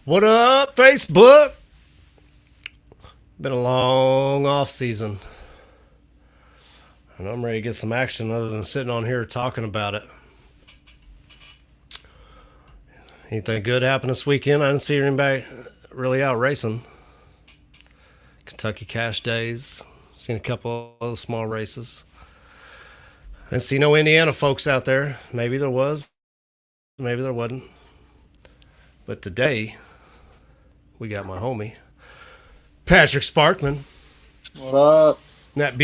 What up, Facebook? Been a long off season, and I'm ready to get some action other than sitting on here talking about it. Anything good happened this weekend? I didn't see anybody really out racing. Kentucky Cash Days. Seen a couple of small races. I didn't see no Indiana folks out there. Maybe there was. Maybe there wasn't. But today, we got my homie, Patrick Sparkmon. What up? That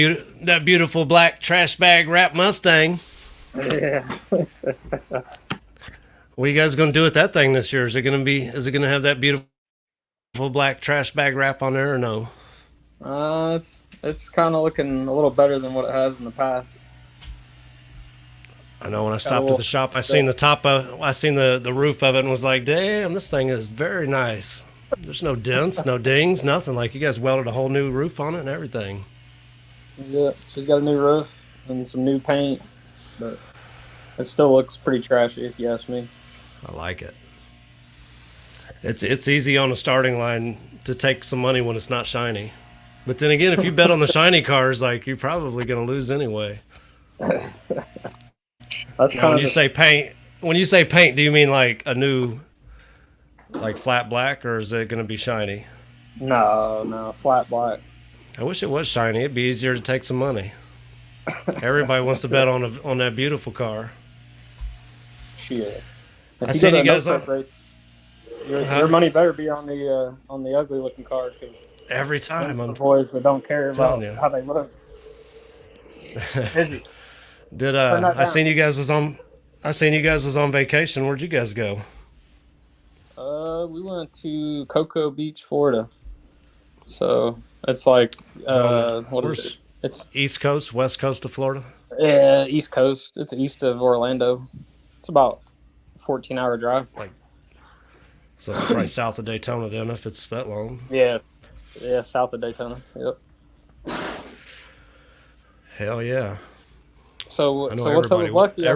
beautiful black trash bag wrap Mustang. Yeah. What are you guys gonna do with that thing this year? Is it gonna have that beautiful black trash bag wrap on there or no? It's kind of looking a little better than what it has in the past. I know when I stopped at the shop, I seen the roof of it and was like, damn, this thing is very nice. There's no dents, no dings, nothing. Like, you guys welded a whole new roof on it and everything. Yeah, she's got a new roof and some new paint, but it still looks pretty trashy if you ask me. I like it. It's easy on the starting line to take some money when it's not shiny. But then again, if you bet on the shiny cars, like, you're probably going to lose anyway. That's now, when you say paint, do you mean like a new, like flat black, or is it going to be shiny? No, flat black. I wish it was shiny. It'd be easier to take some money. Everybody wants to bet on that beautiful car. Shit. I seen you guys on. Your money better be on the ugly looking cars, because every time I'm boys that don't care about how they look. Busy. I seen you guys was on vacation. Where'd you guys go? We went to Cocoa Beach, Florida. So it's like what is it? It's East Coast, West Coast of Florida? East Coast. It's east of Orlando. It's about a 14-hour drive. Like, so it's probably south of Daytona then if it's that long. Yeah, yeah, south of Daytona. Yep. Hell yeah. So I know what's up everybody. with Lucky?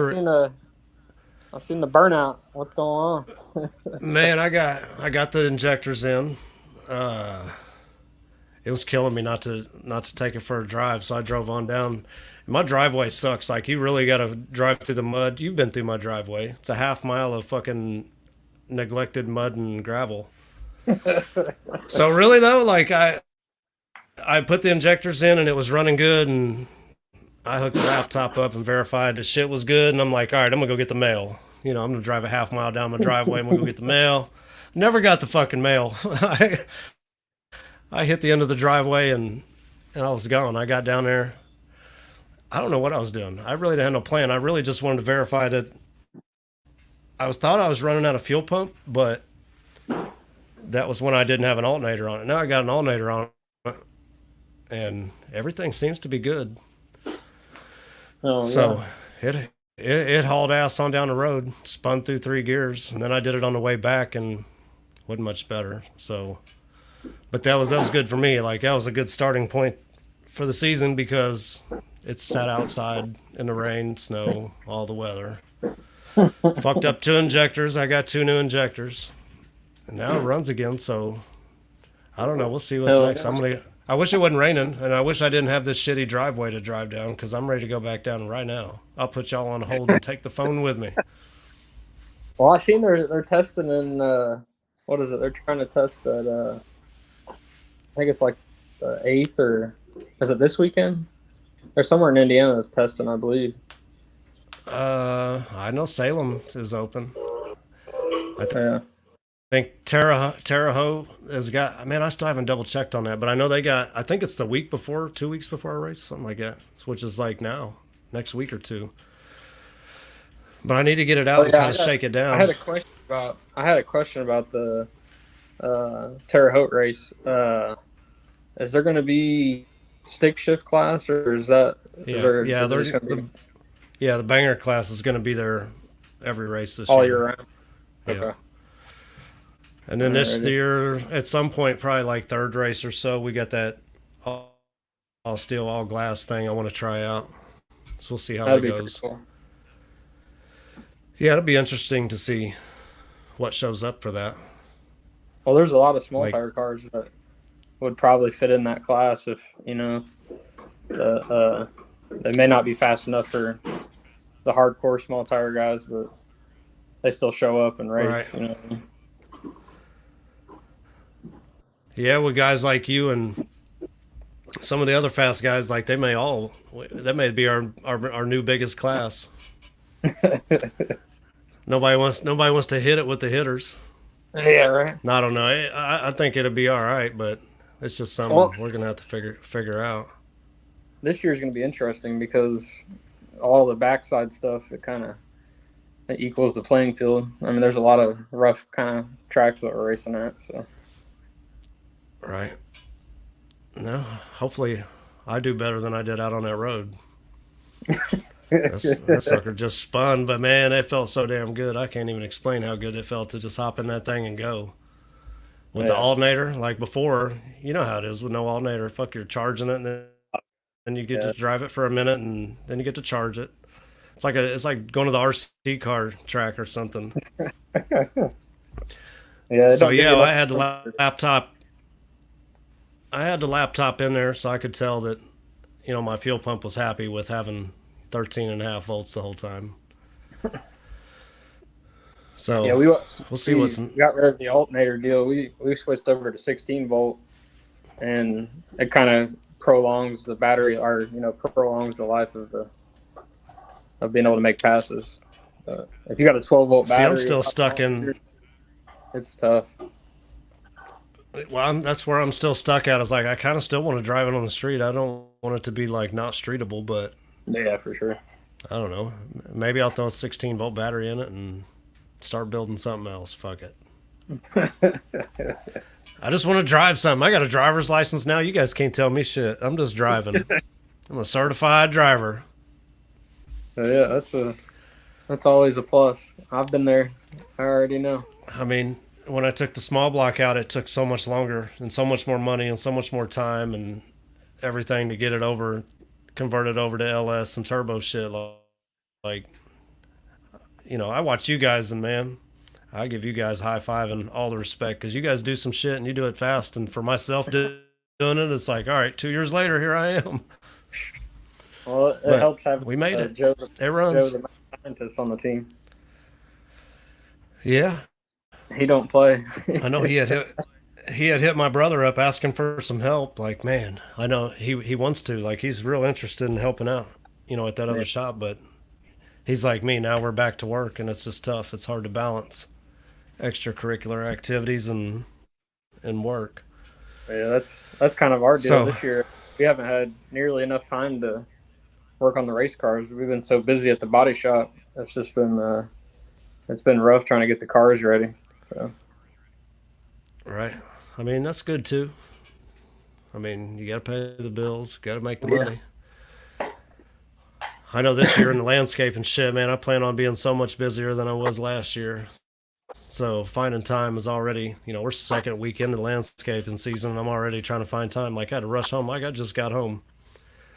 I seen the burnout. What's going on? Man, I got the injectors in. It was killing me not to take it for a drive, so I drove on down. My driveway sucks. Like, you really got to drive through the mud. You've been through my driveway. It's a half mile of fucking neglected mud and gravel. So really though, like I put the injectors in and it was running good, and I hooked the laptop up and verified the shit was good, and I'm like, all right, I'm gonna go get the mail. You know, I'm gonna drive a half mile down my driveway. I'm gonna go get the mail. Never got the fucking mail. I hit the end of the driveway and I was gone. I got down there. I don't know what I was doing. I really didn't have no plan. I really just wanted to verify that thought I was running out of fuel pump, but that was when I didn't have an alternator on it. Now I got an alternator on it, and everything seems to be good. Oh, So it hauled ass on down the road, spun through 3 gears, and then I did it on the way back and wasn't much better. So, but that was good for me. Like, that was a good starting point for the season because it sat outside in the rain, snow, all the weather. Fucked up 2 injectors. I got 2 new injectors, and now it runs again. So I don't know. We'll see what's next. I wish it wasn't raining, and I wish I didn't have this shitty driveway to drive down because I'm ready to go back down right now. I'll put y'all on hold and take the phone with me. Well, I seen they're testing in what is it? They're trying to test at I think it's like the 8th, or is it this weekend? There's somewhere in Indiana that's testing, I believe. I know Salem is open. Yeah. I think Terre Haute has got. Man, I still haven't double checked on that, but I know they got. I think it's the week before, 2 weeks before our race, something like that, which is like now, next week or two. But I need to get it out and kind of shake it down. I had a question about the Terre Haute race. Is there going to be stick shift class, or is that? The banger class is going to be there every race this all year. year round. Okay. Yeah. And then this year, at some point, probably like 3rd race or so, we got that all steel, all glass thing I want to try out. So we'll see how that goes. Cool. Yeah, it'll be interesting to see what shows up for that. Well, there's a lot of small tire cars that would probably fit in that class if, you know, they may not be fast enough for the hardcore small tire guys, but they still show up and race. Right. You know? Yeah, with guys like you and some of the other fast guys, like that may be our new biggest class. Nobody wants to hit it with the hitters. Yeah, right. I don't know. I think it'll be all right, but it's just something we're gonna have to figure out. This year's gonna be interesting because all the backside stuff it equals the playing field. I mean, there's a lot of rough kind of tracks that we're racing at, so. Right. No, hopefully I do better than I did out on that road. That sucker just spun, but man, it felt so damn good. I can't even explain how good it felt to just hop in that thing and go. With the alternator, like before, you know how it is with no alternator. Fuck, you're charging it, and then you get to drive it for a minute, and then you get to charge it. It's like going to the RC car track or something. I had the laptop. I had the laptop in there so I could tell that, you know, my fuel pump was happy with having 13.5 volts the whole time. So yeah, we'll see we got rid of the alternator deal. We switched over to 16 volt, and it kind of prolongs the battery, or prolongs the life of being able to make passes. If you got a 12 volt battery, I'm still stuck in. It's tough. Well, that's where I'm still stuck at. Is like I kind of still want to drive it on the street. I don't want it to be like not streetable, but yeah, for sure. I don't know. Maybe I'll throw a 16 volt battery in it and start building something else. Fuck it. I just want to drive something. I got a driver's license now. You guys can't tell me shit. I'm just driving. I'm a certified driver. So yeah, that's always a plus. I've been there. I already know. I mean, when I took the small block out, it took so much longer and so much more money and so much more time and everything to get it over, converted over to LS and turbo shit. Like, I watch you guys and man, I give you guys high five and all the respect because you guys do some shit and you do it fast. And for myself doing it, it's like, all right, 2 years later, here I am. Well, it helps having we made it. Joe, It runs. Joe, the scientist on the team. Yeah, He don't play. I know he had hit my brother up asking for some help. Like, man, I know he wants to. Like, he's real interested in helping out, at that other shop. But he's like me. Now we're back to work, and it's just tough. It's hard to balance extracurricular activities and work. Yeah, that's kind of our deal this year. We haven't had nearly enough time to work on the race cars. We've been so busy at the body shop. It's just been it's been rough trying to get the cars ready. So. Right. I mean, that's good too. I mean, you got to pay the bills, got to make the money. I know this year in the landscape and shit, man, I plan on being so much busier than I was last year. So finding time is already, we're second week into the landscaping season and I'm already trying to find time. Like, I had to rush home like I just got home.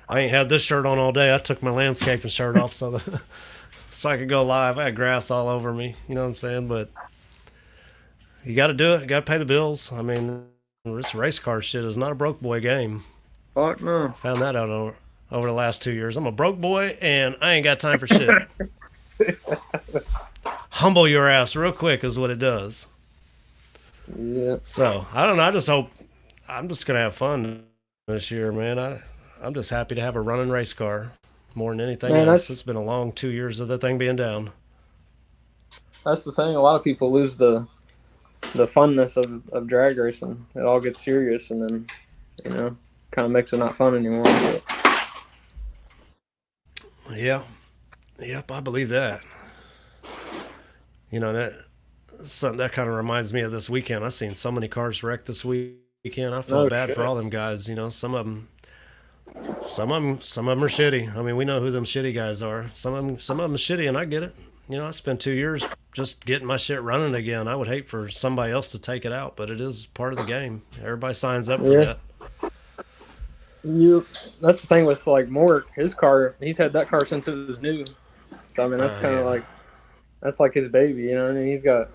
I ain't had this shirt on all day. I took my landscaping shirt off so I could go live. I had grass all over me, you know what I'm saying? But you got to do it. You got to pay the bills. I mean, this race car shit is not a broke boy game. Fuck no. Found that out over the last 2 years. I'm a broke boy and I ain't got time for shit. Humble your ass real quick is what it does. Yeah. So, I don't know. I just hope I'm just going to have fun this year, man. I'm just happy to have a running race car more than anything else. It's been a long 2 years of the thing being down. That's the thing. A lot of people lose the funness of drag racing. It all gets serious and then, kind of makes it not fun anymore. But. Yeah. Yep, I believe that. That kind of reminds me of this weekend. I seen so many cars wrecked this weekend. I felt bad for all them guys. Some of them are shitty. I mean, we know who them shitty guys are. Some of them are shitty, and I get it. I spent 2 years just getting my shit running again. I would hate for somebody else to take it out, but it is part of the game. Everybody signs up for that. That's the thing with like Mort. His car, he's had that car since it was new. So I mean, that's kind of like that's like his baby. I mean, he's got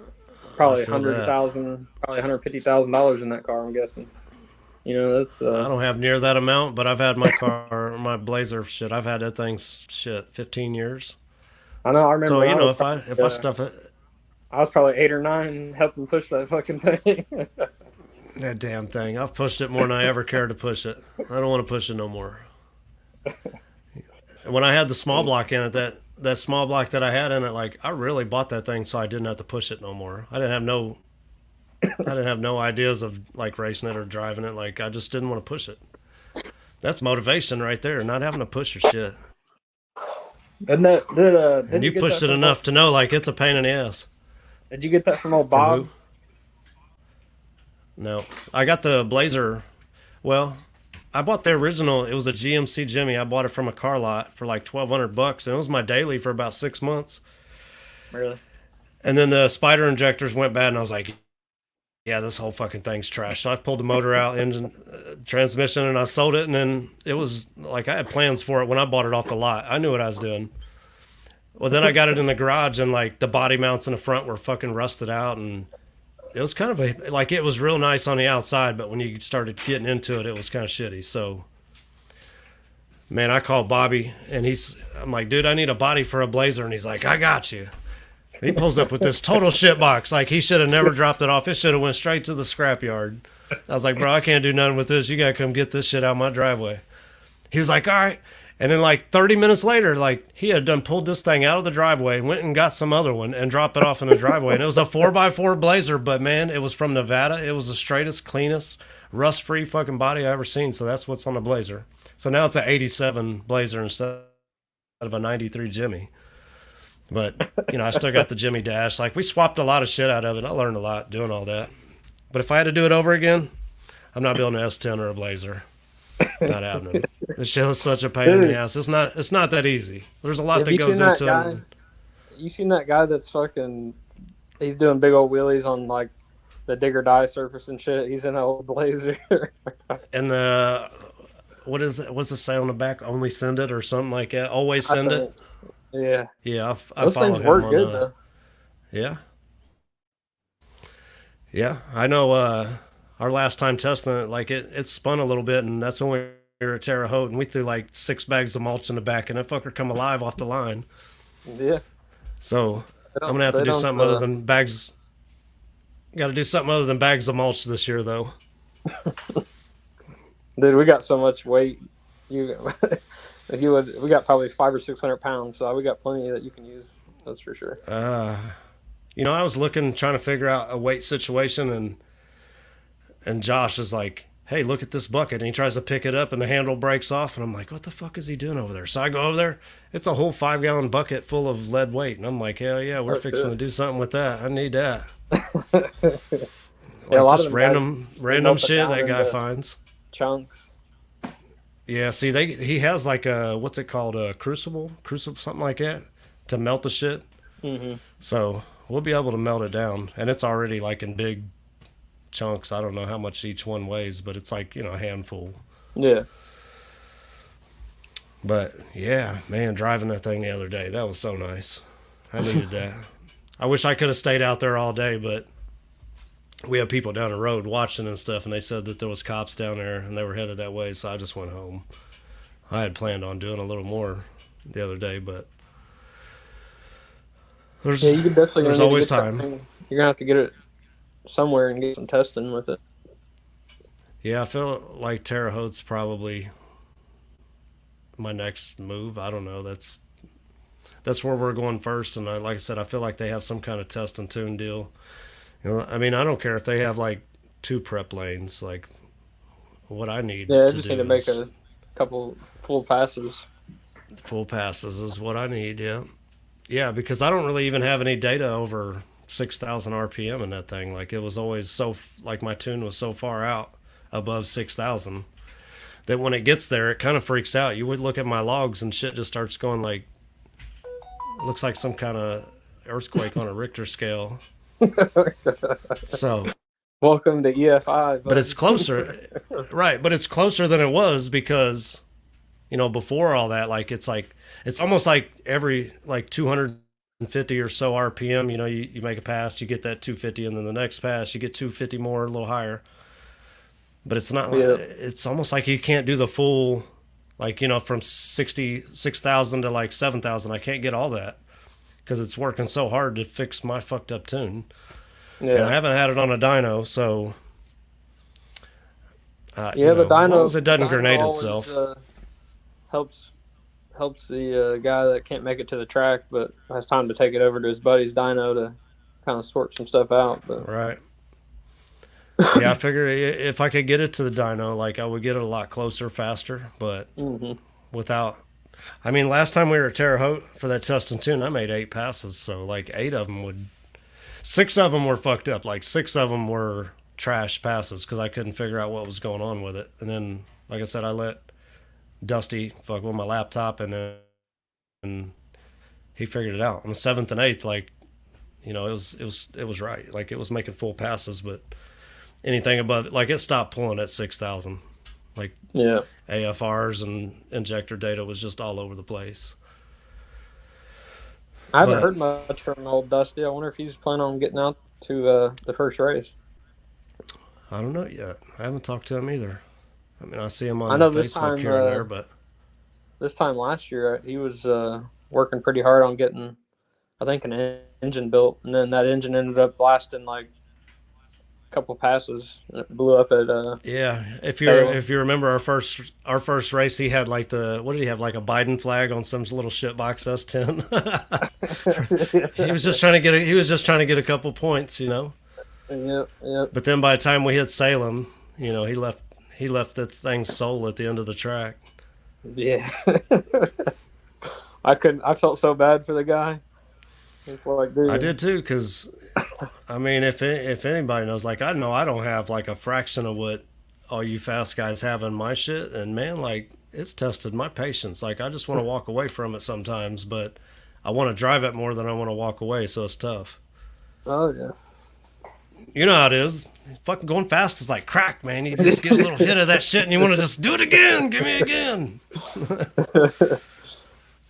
probably $150,000 in that car. I'm guessing. That's. I don't have near that amount, but I've had my car, my Blazer shit. I've had that thing 15 years. I know. I remember. So if I stuff it, I was probably 8 or 9 helping push that fucking thing. That damn thing. I've pushed it more than I ever cared to push it. I don't want to push it no more. When I had the small block in it, that small block that I had in it, like, I really bought that thing so I didn't have to push it no more. I didn't have no ideas of like racing it or driving it. Like, I just didn't want to push it. That's motivation right there, not having to push your shit. And you pushed it enough to know like it's a pain in the ass. Did you get that from old Bob? No, I got the Blazer. Well, I bought the original. It was a GMC Jimmy. I bought it from a car lot for like $1,200, and it was my daily for about 6 months. Really? And then the spider injectors went bad, and I was like, "Yeah, this whole fucking thing's trash." So I pulled the motor out, engine, transmission, and I sold it. And then it was like I had plans for it when I bought it off the lot. I knew what I was doing. Well, then I got it in the garage, and like the body mounts in the front were fucking rusted out, and it was kind of it was real nice on the outside, but when you started getting into it, it was kind of shitty. So, man, I called Bobby, and I'm like, dude, I need a body for a Blazer, and he's like, I got you. He pulls up with this total shit box. Like, he should have never dropped it off. It should have went straight to the scrapyard. I was like, bro, I can't do nothing with this. You got to come get this shit out of my driveway. He was like, all right. And then like 30 minutes later, like he had done pulled this thing out of the driveway, went and got some other one and dropped it off in the driveway. And it was a 4x4 Blazer, but man, it was from Nevada. It was the straightest, cleanest, rust-free fucking body I ever seen. So that's what's on the Blazer. So now it's an 87 Blazer instead of a 93 Jimmy. But, I still got the Jimmy dash. Like, we swapped a lot of shit out of it. I learned a lot doing all that. But if I had to do it over again, I'm not building an S10 or a Blazer. not happening. This shit is such a pain in the Dude, ass. It's not that easy. There's a lot have that you seen goes that into guy? it. You seen that guy that's fucking? He's doing big old wheelies on like the digger die surface and shit. He's in an old Blazer. And the what is it? What's the say on the back? Only send it or something like that. Always I send it. think. Yeah, Yeah, I those follow things him work on. good though. Yeah, yeah. I know. Our last time testing it, like it spun a little bit, and that's when we were at Terre Haute, and we threw like 6 bags of mulch in the back, and that fucker come alive off the line. Yeah, So they I'm don't. gonna have to They do don't. something other than bags. Got to do something other than bags of mulch this year, though. Dude, we got so much weight. You, if you would, we got probably 500 or 600 pounds. So we got plenty that you can use. That's for sure. I was looking, trying to figure out a weight situation, and Josh is like, "Hey, look at this bucket," and he tries to pick it up, and the handle breaks off, and I'm like, "What the fuck is he doing over there?" So I go over there. It's a whole 5 gallon bucket full of lead weight, and I'm like, "Hell yeah, we're Oh fixing to shit. do something with that. I need that." Yeah, a Like lot of just them guys they random melt it shit down that guy into finds. chunks. Yeah, see, he has like a what's it called, a crucible, something like that, to melt the shit. Hmm. So we'll be able to melt it down, and it's already like in big chunks. I don't know how much each one weighs, but it's like a handful. Yeah. But yeah, man, driving that thing the other day, that was so nice. I needed that. I wish I could have stayed out there all day, but we had people down the road watching and stuff, and they said that there was cops down there and they were headed that way, so I just went home. I had planned on doing a little more the other day, but Yeah, you could definitely gonna there's need to always get that time. thing. You're gonna have to get it somewhere and get some testing with it. Yeah, I feel like Terre Haute's probably my next move. I don't know. That's where we're going first, and like I said, I feel like they have some kind of test and tune deal. I mean, I don't care if they have like 2 prep lanes. Like what I need Yeah, I to just need do to make is a couple full passes. full passes is what I need. Yeah, yeah, because I don't really even have any data over 6,000 RPM in that thing. Like it was always like my tune was so far out above 6,000 that when it gets there, it kind of freaks out. You would look at my logs and shit just starts going like, looks like some kind of earthquake on a Richter scale. So, Welcome to EFI, but bud. it's closer, right? But it's closer than it was because, before all that, it's almost like every like 250 or so RPM, you make a pass, you get that 250, and then the next pass, you get 250 more, a little higher. But it's not like, Yeah, it's almost like you can't do the full, like, from 66,000 to like 7,000. I can't get all that because it's working so hard to fix my fucked up tune. And I yeah, haven't had it on a dyno, so yeah. The as long dyno, as it the doesn't dyno grenade always itself. helps helps the guy that can't make it to the track, but has time to take it over to his buddy's dyno to kind of sort some stuff out. But Right. Yeah, I figured if I could get it to the dyno, like I would get it a lot closer, faster. But hmm without, I mean, last time we were at Terre Haute for that test and tune, I made 8 passes. So like 6 of them were fucked up. Like 6 of them were trash passes because I couldn't figure out what was going on with it. And then, like I said, I let Dusty fuck with my laptop, and he figured it out. On the 7th and 8th, like it was right. Like it was making full passes, but anything above it, like it stopped pulling at 6,000. Like yeah, AFRs and injector data was just all over the place. I haven't But heard much from old Dusty. I wonder if he's planning on getting out to the first race. I don't know yet. I haven't talked to him either. I mean, I see him I on know Facebook here and there, but this time last year he was working pretty hard on getting, I think, an engine built, and then that engine ended up blasting like a couple passes, and it blew up at yeah, Salem. if you remember our first race, he had like what did he have, like a Biden flag on some little shitbox S10. He was just trying to get a couple points, you know. Yep, yep, But then by the time we hit Salem, he left that thing's soul at the end of the track. yeah. I couldn't. I felt so bad for the guy. It's like, I dude, did too, because I mean, if anybody knows, like I know I don't have like a fraction of what all you fast guys having my shit, and man, like it's tested my patience. Like I just want to walk away from it sometimes, but I want to drive it more than I want to walk away, so it's tough. Oh yeah. You know how it is. Fucking going fast is like crack, man. You just get a little hit of that shit and you want to just do it again. Give me again.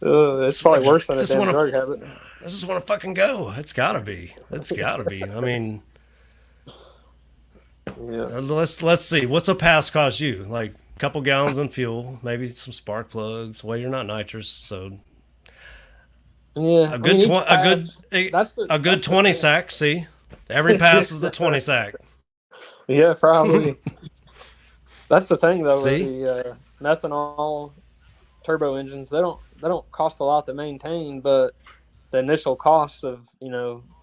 It's probably worse than a damn drug habit. I just want to fucking go. It's gotta be. It's gotta be. I mean, Yeah. let's see. What's a pass cost you? Like a couple gallons in fuel, maybe some spark plugs. Well, you're not nitrous, so Yeah. a good That's the 20 sack. See, every pass is a 20 sack. Yeah, probably. That's the thing though. See? With the methanol turbo engines, they don't cost a lot to maintain, but the initial cost of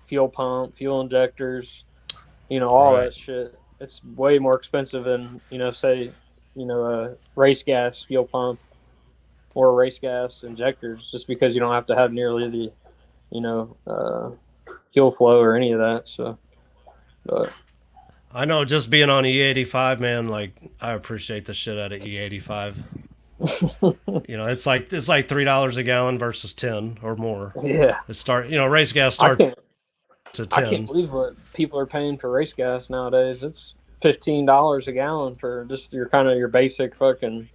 fuel pump, fuel injectors, all Right. that shit, it's way more expensive than say a race gas fuel pump or race gas injectors, just because you don't have to have nearly the fuel flow or any of that. So, but I know, just being on E85, man. Like I appreciate the shit out of E85. It's like $3 a gallon versus 10 or more. yeah, Race gas I starts can't to I can't 10. believe what people are paying for race gas nowadays. It's $15 a gallon for just your basic fucking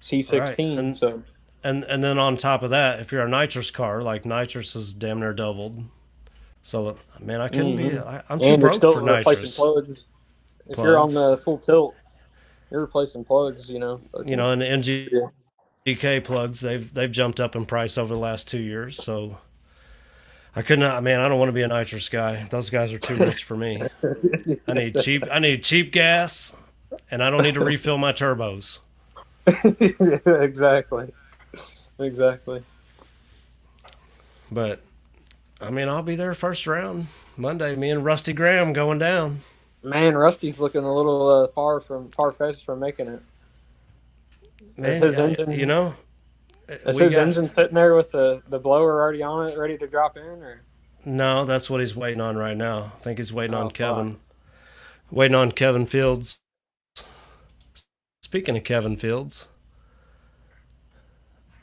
C16. Right. And, So and then on top of that, if you're a nitrous car, like nitrous is damn near doubled. So man, I couldn't be. I'm too and you're broke still for replacing nitrous. plugs. If you're on Plugs. the full tilt, you're replacing plugs. And the NGK plugs, they've jumped up in price over the last 2 years. So I could not. Man, I don't want to be a nitrous guy. Those guys are too rich for me. I need cheap gas, and I don't need to refill my turbos. Exactly. But I mean, I'll be there first round Monday. Me and Rusty Graham going down. Man, Rusty's looking a little far-fetched from making it. Man, Is his engine, we got engine sitting there with the blower already on it, ready to drop in, or? no. That's what he's waiting on right now. I think he's waiting on fuck. Kevin. Waiting on Kevin Fields. Speaking of Kevin Fields,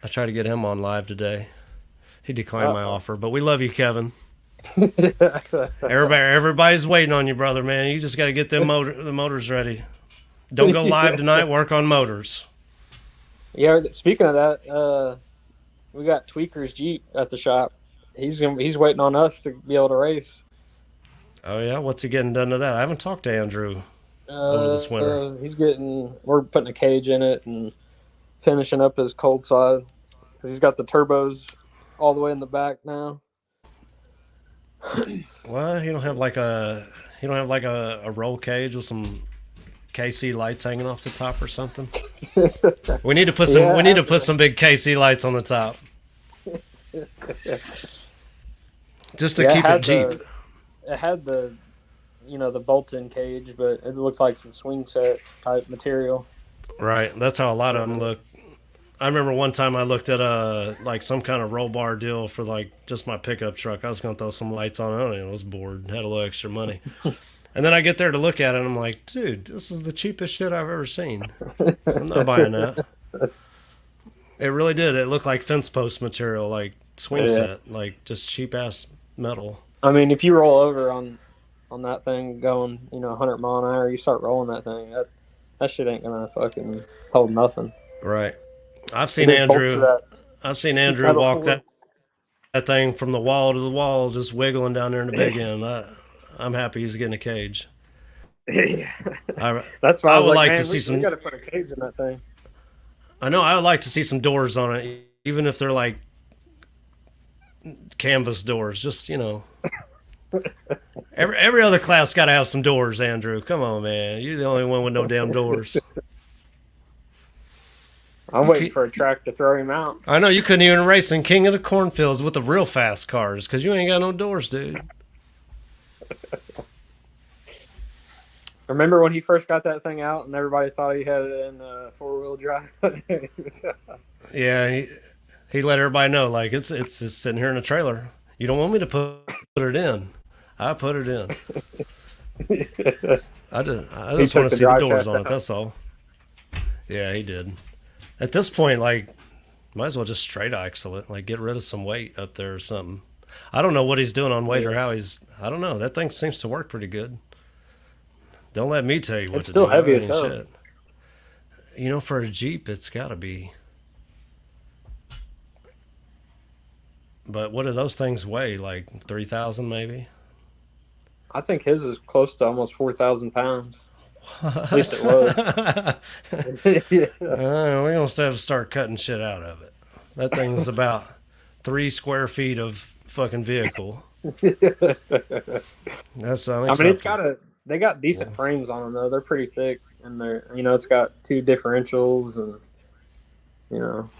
I tried to get him on live today. He declined my offer, but we love you, Kevin. Everybody's waiting on you, brother, man. You just got to get the motors ready. Don't go live tonight. Work on motors. Yeah. Speaking of that, we got Tweaker's Jeep at the shop. He's waiting on us to be able to race. Oh yeah, what's he getting done to that? I haven't talked to Andrew over this winter. We're putting a cage in it and finishing up his cold side. He's got the turbos all the way in the back now. Well, he don't have like a roll cage with some KC lights hanging off the top or something. We need to put some big KC lights on the top. Just to keep it Jeep. It had the bolt-in cage, but it looks like some swing set type material. Right, that's how a lot of them look. I remember one time I looked at some kind of roll bar deal for like just my pickup truck. I was gonna throw some lights on it. I was bored, had a little extra money, and then I get there to look at it, and I'm like, dude, this is the cheapest shit I've ever seen. I'm not buying that. It really did. It looked like fence post material, like swing set, like just cheap ass metal. I mean, if you roll over on that thing going 100 mile an hour, you start rolling that thing. That shit ain't gonna fucking hold nothing. Right. I've seen Andrew walk that thing from the wall to the wall, just wiggling down there in the big end. I'm happy he's getting a cage. That's why I would like to see some. We got to put a cage in that thing. I know. I would like to see some doors on it, even if they're like canvas doors. Just every other class got to have some doors. Andrew, come on, man. You're the only one with no damn doors. I'm waiting for a track to throw him out. I know you couldn't even race in King of the Cornfields with the real fast cars because you ain't got no doors, dude. Remember when he first got that thing out and everybody thought he had it in four-wheel drive? Yeah, he let everybody know, like, it's just sitting here in a trailer. You don't want me to put it in. I put it in. I He just want took to the see the drive doors shaft on it. out. That's all. Yeah, he did. At this point, like, might as well just straight axle it. Like, get rid of some weight up there or something. I don't know what he's doing on weight or Yeah. how he's. I don't know. That thing seems to work pretty good. Don't let me tell you what It's to still do. heavy I as mean, hell. shit. You know, for a Jeep, it's got to be. But what do those things weigh? Like 3,000 maybe? I think his is close to almost 4,000 pounds. At least it was. What? Yeah. We're going to have to start cutting shit out of it. That thing's about 3 square feet of fucking vehicle. That's I mean, it's unacceptable. got a. They got decent frames on them though. They're pretty thick, and it's got two differentials, and you know,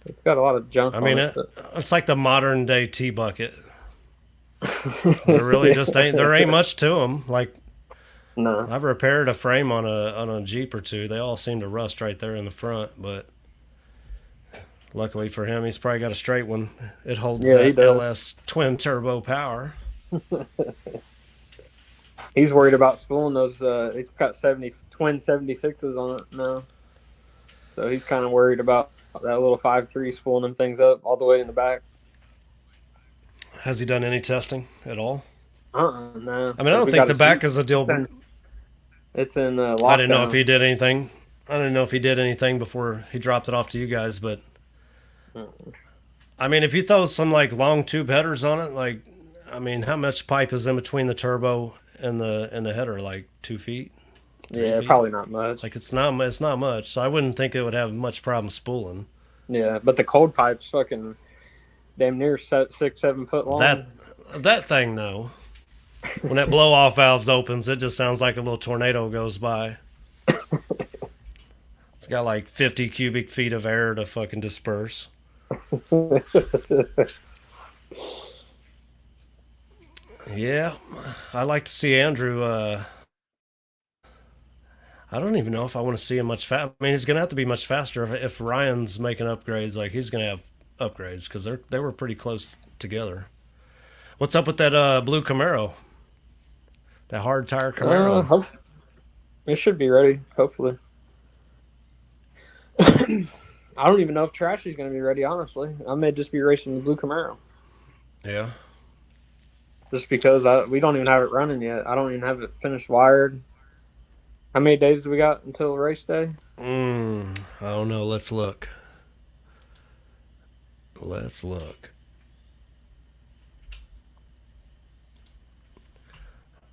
it's got a lot of junk I on mean, it. But it's like the modern day T bucket. There really just ain't. There ain't yeah. much to them. Like No. I've repaired a frame on a Jeep or two. They all seem to rust right there in the front, but luckily for him, he's probably got a straight one. It holds Yeah, he that does. LS twin turbo power. He's worried about spooling those. He's got 70 twin 76s on it now, so he's kind of worried about that little 5.3 spooling them things up all the way in the back. Has he done any testing at all? No, I mean, I because don't we think got the his back Jeep. is a It's deal. in it's in I didn't know if lockdown. he did anything. I didn't know if he did anything before he dropped it off to you guys, but Mm. I mean, if you throw some like long tube headers on it, like, I mean, how much pipe is in between the turbo and the header? Like 2 feet, three Yeah, feet. probably not much. Like it's not much. So I wouldn't think it would have much problem spooling. Yeah, but the cold pipe's fucking damn near 6, 7 foot That long. that thing though, when that blow off valve opens, it just sounds like a little tornado goes by. It's got like 50 cubic feet of air to fucking disperse. Yeah, I like to see Andrew. I don't even know if I want to see him much fast. I mean, he's gonna have to be much faster if Ryan's making upgrades. Like he's gonna have upgrades because they were pretty close together. What's up with that blue Camaro? That hard tire Camaro? Hope it should be ready. Hopefully, I don't even know if Trashy's going to be ready. Honestly, I may just be racing the blue Camaro Yeah. just because we don't even have it running yet. I don't even have it finished wired. How many days do we got until race day? I don't know. Let's look. Let's look.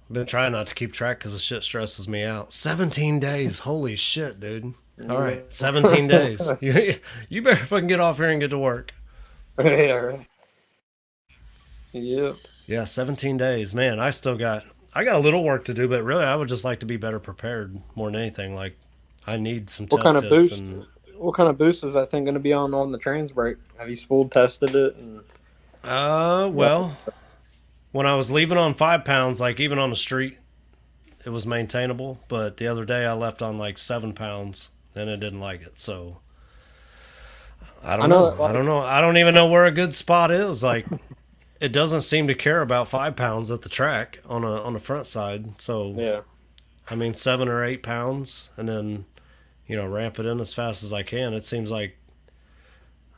I've been trying not to keep track because the shit stresses me out. 17 days. Holy shit, dude. All right, 17 days. You better fucking get off here and get to work. Yeah, right. Yeah. Yeah, 17 days. Man, I got a little work to do, but really I would just like to be better prepared more than anything. Like I need some What kind test of hits boost? and What kind of boost is that thing going to be on the trans brake? Have you spooled tested it? And yeah, well, when I was leaving on 5 pounds, like even on the street, it was maintainable. But the other day I left on like 7 pounds and it didn't like it. So I I don't know know. that I don't like know. I don't even know where a good spot is. Like it doesn't seem to care about 5 pounds at the track on the front side. So yeah. I mean 7 or 8 pounds, and then ramp it in as fast as I can. It seems like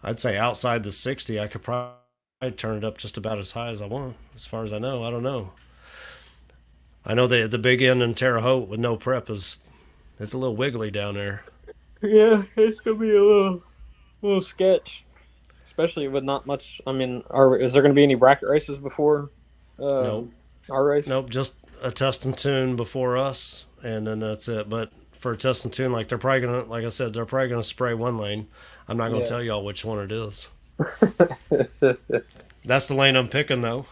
I'd say outside the 60, I could probably turn it up just about as high as I want. As far as I know, I don't know. I know the big end in Terre Haute with no prep is it's a little wiggly down there. Yeah, it's gonna be a little sketch, especially with not much. I mean, is there gonna be any bracket races before Nope, um, our race? nope, just a test and tune before us, and then that's it. But for a test and tune, like they're probably gonna, like I said, they're probably gonna spray one lane. I'm not gonna Yeah. tell y'all which one it is. That's the lane I'm picking though.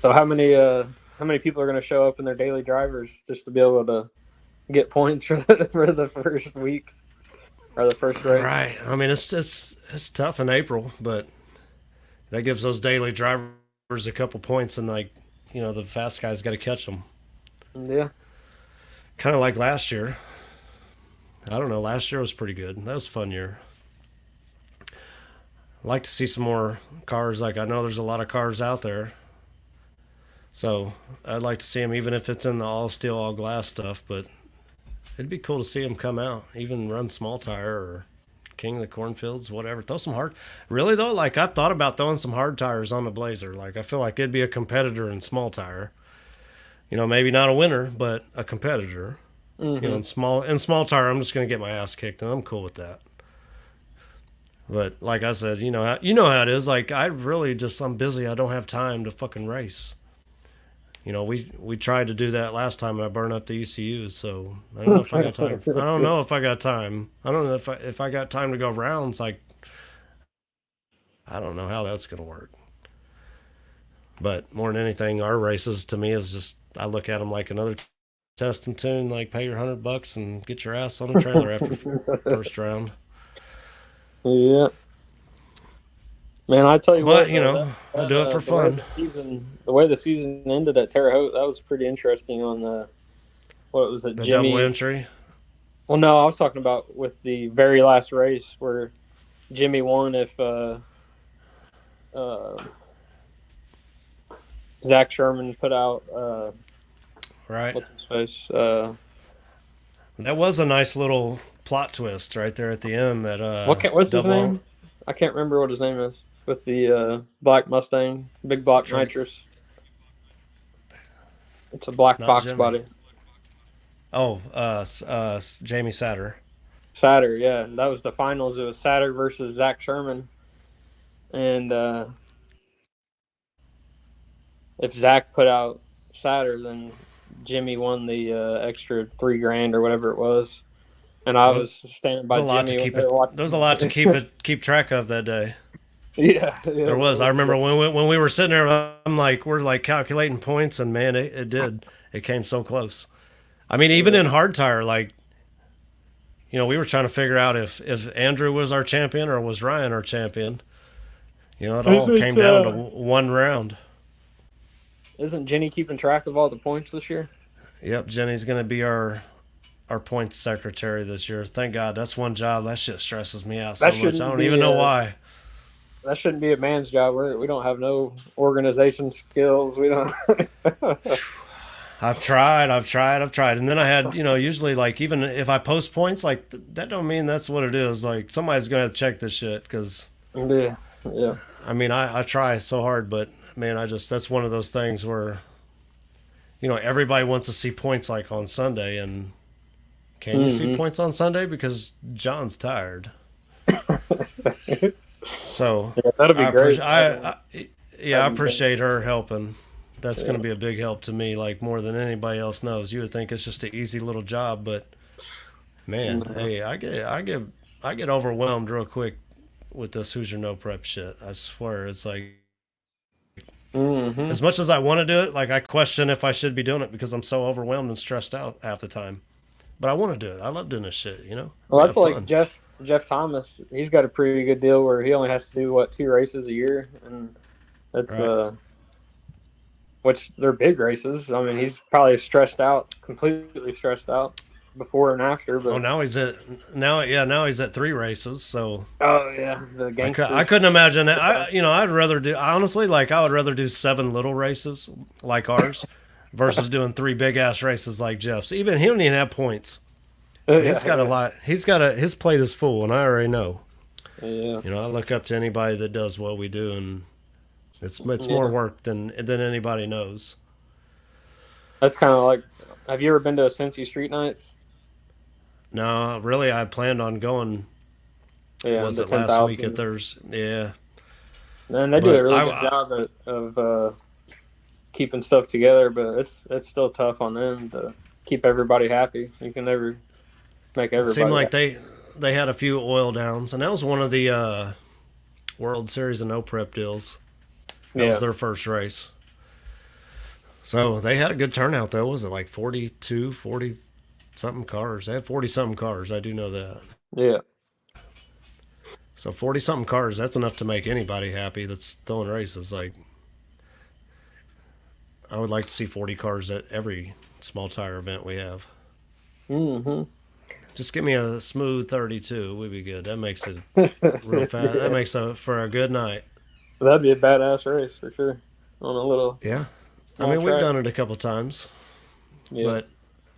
So how many people are gonna show up in their daily drivers just to be able to get points for the first week or the first race? Right. I mean, it's tough in April, but that gives those daily drivers a couple points, and like the fast guys got to catch them. Yeah. Kind of like last year. I don't know. Last year was pretty good. That was a fun year. I'd like to see some more cars. Like I know there's a lot of cars out there. So I'd like to see him, even if it's in the all steel, all glass stuff. But it'd be cool to see him come out, even run small tire or King of the Cornfields, whatever. Throw some hard. Really though, like I've thought about throwing some hard tires on the Blazer. Like I feel like it'd be a competitor in small tire. Maybe not a winner, but a competitor. Mm-hmm. In small tire, I'm just gonna get my ass kicked, and I'm cool with that. But like I said, you know how it is. Like I'm busy. I don't have time to fucking race. We tried to do that last time, and I burned up the ECU. So I don't know if I got time. I don't know if I got time. I don't know if I got time to go rounds. Like I don't know how that's gonna work. But more than anything, our races to me is just I look at them like another test and tune. Like pay your $100 and get your ass on the trailer after first round. Yeah. Man, I tell you But what, though, I do it for the way fun. the season ended at Terre Haute, that was pretty interesting. On what was it, The double Jimmy? entry. Well, no, I was talking about with the very last race where Jimmy won. If uh, Zach Sherman put out Right. what's his face? That was a nice little plot twist right there at the end. That What's his double. name? I can't remember what his name is. With the black Mustang, big block Trey, nitrous. It's a black not box Jimmy. body. Oh, Jamie Satter. Satter, yeah, that was the finals. It was Satter versus Zach Sherman, and if Zach put out Satter, then Jimmy won the extra $3,000 or whatever it was. And I There was, was standing there by was a lot to Jimmy when keep they it. were There was a watching. lot to keep track of that day. Yeah, yeah, There was. I it remember was. when we were sitting there. We're like calculating points, and man, it did. It came so close. I mean, even in Yeah. hard tire, like we were trying to figure out if Andrew was our champion or was Ryan our champion. It all came Isn't down to one round. isn't Jenny keeping track of all the points this year? Yep, Jenny's gonna be our points secretary this year. Thank God, that's one job. That shit stresses me out That so much. I shouldn't don't even be know a why. that shouldn't be a man's job. We don't have no organization skills. We don't. I've tried, and then I had usually like even if I post points like that don't mean that's what it is. Like somebody's gonna have to check this shit because Yeah, yeah. I mean I try so hard, but man, that's one of those things where everybody wants to see points like on Sunday, and can you see Hmm. points on Sunday because John's tired? So Yeah, that'd be I great. appreciate I Having been, appreciate her helping. That's going yeah. to be a big help to me, like more than anybody else knows. You would think it's just an easy little job, but man, No. hey, I get overwhelmed real quick with this Hoosier no prep shit. I swear, it's like Hmm. as much as I want to do it, like I question if I should be doing it because I'm so overwhelmed and stressed out half the time. But I want to do it. I love doing this shit. Well, We that's have like fun. Jeff Thomas. He's got a pretty good deal where he only has to do what, 2 races a year, and that's Right. which they're big races. I mean, he's probably stressed out, completely stressed out before and after. Oh, But now he's at 3 races. So oh yeah, the I gangsters. couldn't imagine that. I'd rather do honestly like I would rather do 7 little races like ours versus doing 3 big ass races like Jeff's. Even he don't even have points, but he's got a Yeah, lot. His plate is full, and I already know. yeah, I look up to anybody that does what we do, and it's more yeah. work than anybody knows. That's kind of like. Have you ever been to a Cincy Street Nights? No, really, I planned on going. Yeah, Was the it ten last week at thousand. theirs? Yeah, And they do a but really good job of keeping stuff together, but it's still tough on them to keep everybody happy. You can never make it seemed everybody like happy. they had a few oil downs, and that was one of the World Series of No Prep deals. That was Yeah. their first race. So they had a good turnout, though. Was it like 42, 40 something cars? They had 40 something cars. I do know that. Yeah. So 40 something cars, that's enough to make anybody happy that's throwing races. Like, I would like to see 40 cars at every small tire event we have. Hmm. Just give me a smooth 32. We'd be good. That makes it real fast. That Yeah. makes for a good night. That'd be a badass race for sure. On a little Yeah. I small mean, we've track. done it a couple times, Yeah, but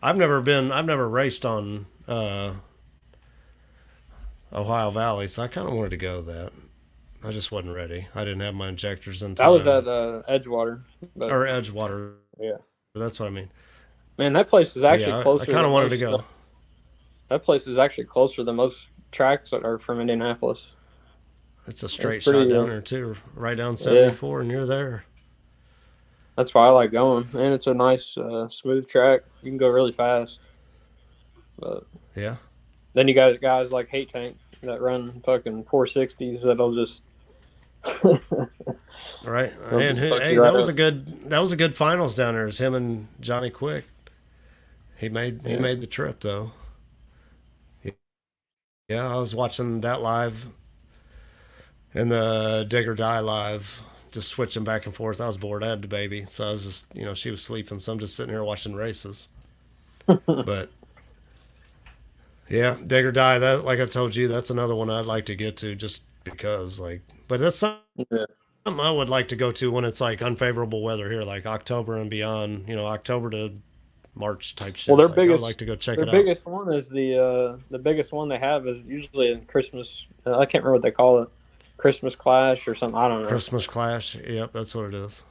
I've never raced on Ohio Valley, so I kind of wanted to go that. I just wasn't ready. I didn't have my injectors in that was time. at Edgewater, but Or Edgewater. yeah, That's what I mean. man, that place is But actually yeah, I closer kind of than wanted to most. go. That place is actually closer than most tracks that are from Indianapolis. It's a It's straight shot pretty. down there too, right down Yeah, 74, and you're there. that's why I like going, and it's a nice, smooth track. You can go really fast, but Yeah. then you got guys like Hate Tank that run fucking 460s that'll just Right. they'll And just fuck hey, you right up. that was a good finals down there. It's him and Johnny Quick. He Yeah. made the trip though. Yeah, I was watching that live and the Dig or Die live, just switching back and forth. I was bored. I had the baby, so I was just she was sleeping, so I'm just sitting here watching races. But yeah, Dig or Die. That, like I told you, that's another one I'd like to get to just because like. But that's something Yeah. I would like to go to when it's like unfavorable weather here, like October and beyond. October to March type Well, shit. Like I would like to go check their it out. biggest one is the biggest one they have is usually in Christmas. I can't remember what they call it, Christmas Clash or something. I don't know. Christmas Clash. Yep, that's what it is.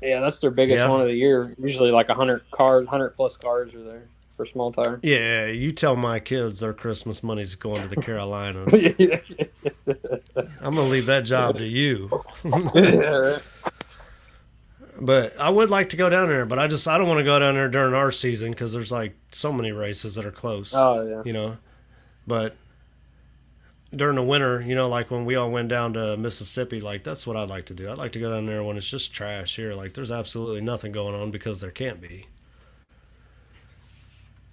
Yeah, that's their biggest Yeah. one of the year. Usually like 100 cars, 100+ cars are there for small tire. Yeah, you tell my kids their Christmas money's going to the Carolinas. I'm gonna leave that job to you. Yeah, But I would like to go down there, but I don't want to go down there during our season because there's like so many races that are close, oh yeah, you know. But during the winter, like when we all went down to Mississippi, like that's what I'd like to do. I'd like to go down there when it's just trash here. Like there's absolutely nothing going on because there can't be.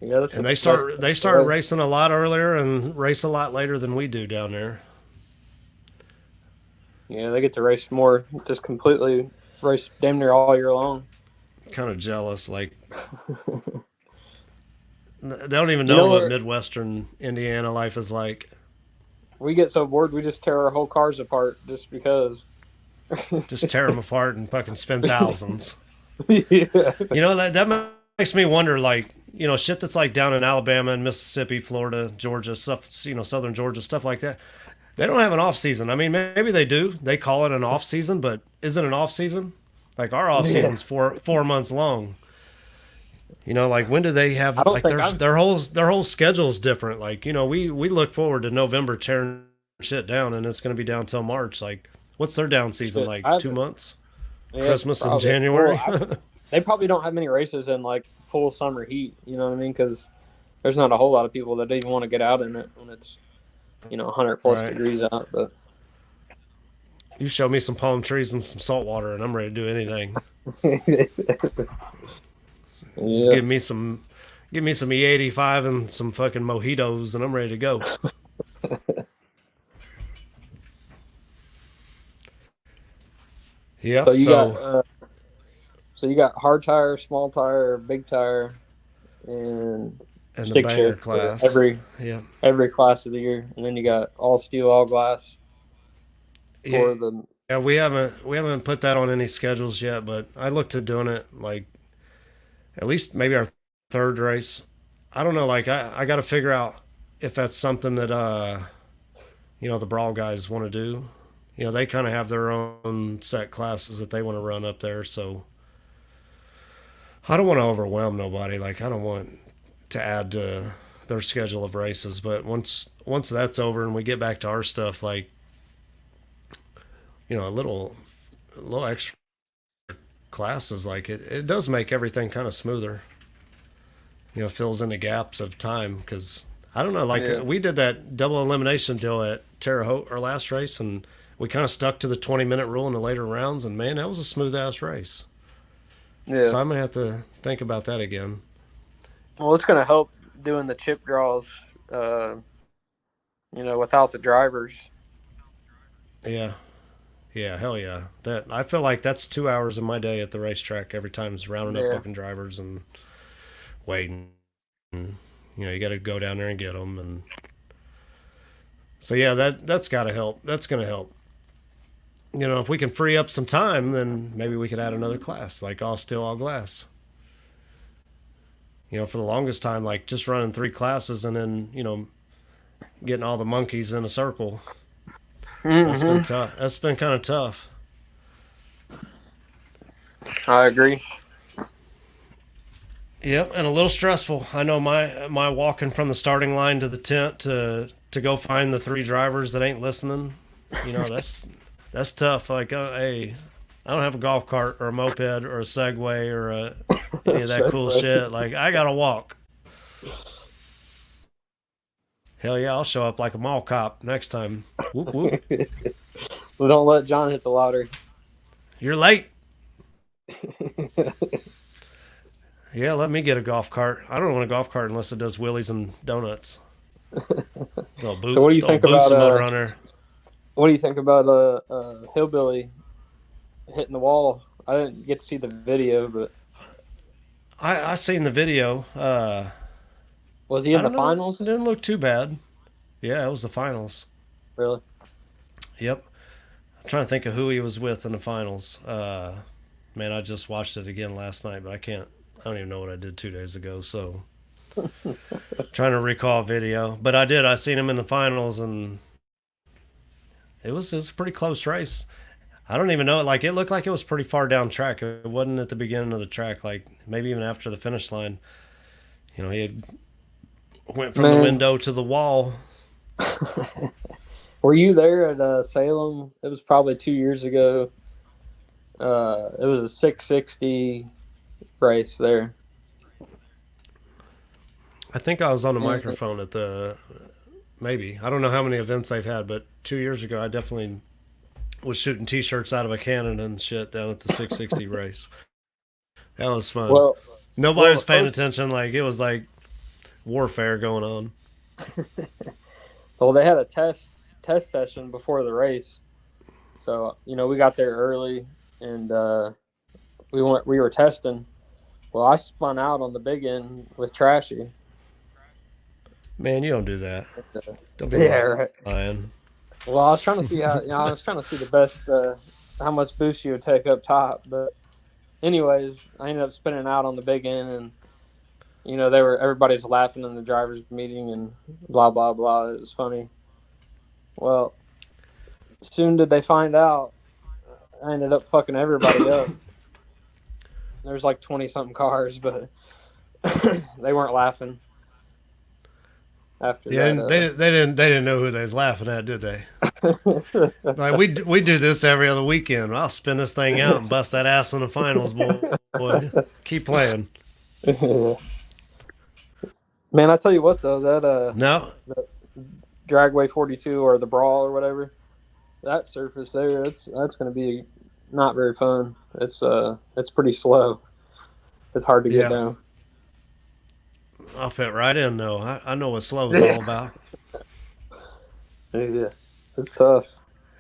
yeah. And they start racing a lot earlier and race a lot later than we do down there. Yeah, they get to race more, just completely race damn near all year long. Kind of jealous. Like they don't even You know know what what? Midwestern Indiana life is like. We get so bored, we just tear our whole cars apart just because. Just tear them apart and fucking spend thousands. Yeah. That makes me wonder, like, shit that's like down in Alabama and Mississippi, Florida, Georgia, stuff, southern Georgia, stuff like that. They don't have an off season. I mean, maybe they do. They call it an off season, but is it an off season? Like our off Yeah. season's 4 months long. Like when do they have I don't like think I'm. their whole schedule's different. Like, we look forward to November tearing shit down and it's gonna be down till March. Like, what's their down season? Shit, Like I 2 months? yeah, Christmas in probably. January? They probably don't have many races in like full summer heat. You know what I mean? Because there's not a whole lot of people that even want to get out in it when it's 100+ Right. degrees out. But You show me some palm trees and some salt water, and I'm ready to do anything. Just yeah, give me some E85 and some fucking mojitos, and I'm ready to go. Yeah. so So you got hard tire, small tire, big tire, and and the stick banger shift for class. Yeah. every class of the year, and then you got all steel, all glass Yeah. for the. Yeah. We haven't put that on any schedules yet, but I looked at doing it like at least maybe our third race. I don't know. Like I got to figure out if that's something that the brawl guys want to do. They kind of have their own set classes that they want to run up there, so I don't want to overwhelm nobody. Like I don't want to add to their schedule of races. But once that's over and we get back to our stuff, like a little extra classes, like it does make everything kind of smoother. Fills in the gaps of time because I don't know. Like Yeah, we did that double elimination deal at Terre Haute, our last race, and we kind of stuck to the 20-minute rule in the later rounds, and man, that was a smooth ass race. yeah. So I'm gonna have to think about that again. Well, it's gonna help doing the chip draws, without the drivers. Yeah, yeah, hell yeah. That I feel like that's 2 hours of my day at the racetrack every time is rounding up Yeah, booking drivers and waiting. And, you got to go down there and get them, and so yeah, that's got to help. That's gonna help. if we can free up some time, then maybe we could add another class, like all steel, all glass. For the longest time, like just running three classes and then, getting all the monkeys in a circle. That's been Hmm. tough. That's been kind of tough. I agree. Yep, and a little stressful. I know my walking from the starting line to the tent to go find the three drivers that ain't listening. That's tough. Like, hey, I don't have a golf cart or a moped or a Segway or any of that cool Segway. shit. Like, I gotta walk. Hell yeah, I'll show up like a mall cop next time. Whoop whoop. Well, don't let John hit the lottery. You're late. Yeah, let me get a golf cart. I don't want a golf cart unless it does wheelies and donuts. They'll So, what do you they'll think boost about the motor on there. hillbilly hitting the wall? I didn't get to see the video, but I seen the video. was he I in the don't know. It finals? didn't look too bad. Yeah, it was the finals. Really? Yep. I'm trying to think of who he was with in the finals. Man, I just watched it again last night, but I can't. I don't even know what I did 2 days ago. So trying to recall video, but I did. I seen him in the finals, and it was a pretty close race. I don't even know. Like it looked like it was pretty far down track. It wasn't at the beginning of the track. Like maybe even after the finish line. He had went from the Man, window to the wall. were you there at Salem? It was probably 2 years ago. It was a 660 race there. I think I was on the And, microphone at the maybe. I don't know how many events they've had, but 2 years ago I definitely was shooting T-shirts out of a cannon and shit down at the 660 race. That was fun. well, Nobody well, was the paying first, attention. Like it was like warfare going on. well, they had a test session before the race. So we got there early, and we were testing. Well, I spun out on the big end with Trashy. Man, you don't do that. Don't be Yeah, right. lying. Well, I was trying to see how I was trying to see the best how much boost you would take up top, but anyways, I ended up spinning out on the big end, and everybody's laughing in the drivers' meeting and blah blah blah. It was funny. Well, soon did they find out, I ended up fucking everybody up. There's like 20 something cars, but they weren't laughing after Yeah, that. they didn't know who they was laughing at, did they? Like we do this every other weekend. I'll spin this thing out and bust that ass in the finals, boy. Keep playing. Man, I tell you what though, No, that Dragway 42 or the Brawl or whatever, that surface there, that's going to be not very fun. It's pretty slow. It's hard to get yeah, down. I'll fit right in though. I know what slow is all about. Yeah, it's tough.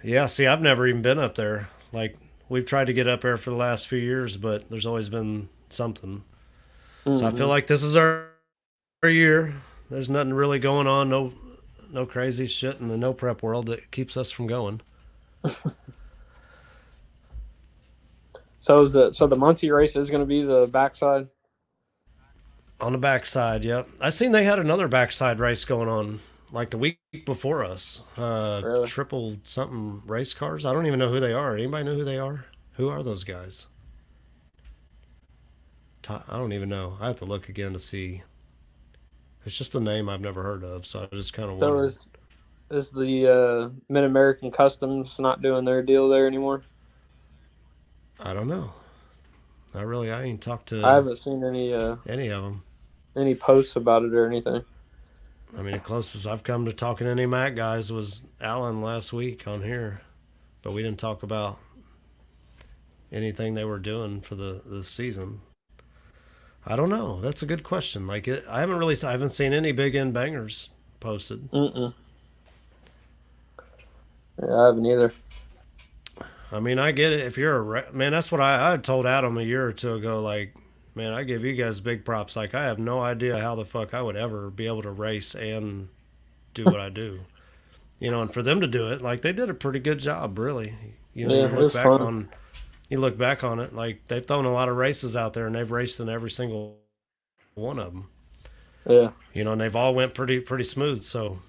Yeah, see, I've never even been up there. Like we've tried to get up there for the last few years, but there's always been something. So I feel Hmm. like this is our year. There's nothing really going on. No crazy shit in the no prep world that keeps us from going. So the Muncie race is going to be the backside. On the backside, yep. I seen they had another backside race going on like the week before us. Really? Triple something race cars. I don't even know who they are. Anybody know who they are? Who are those guys? I don't even know. I have to look again to see. It's just a name I've never heard of, so I just kind of So wondered. is the Mid American Customs not doing their deal there anymore? I don't know. I ain't talked I to haven't seen any of them. any posts about it or anything. I mean, the closest I've come to talking to any Mac guys was Alan last week on here, but we didn't talk about anything they were doing for the season. I don't know. That's a good question. I haven't seen any big end bangers posted. Mm-mm. Yeah, I haven't either. I mean, I get it. If you're man, that's what I told Adam a year or two ago. Like, man, I give you guys big props. Like, I have no idea how the fuck I would ever be able to race and do what I do. And for them to do it, like they did a pretty good job, really. Yeah, you it look was back fun. on it, like they've thrown a lot of races out there, and they've raced in every single one of them. Yeah. And they've all went pretty smooth. So,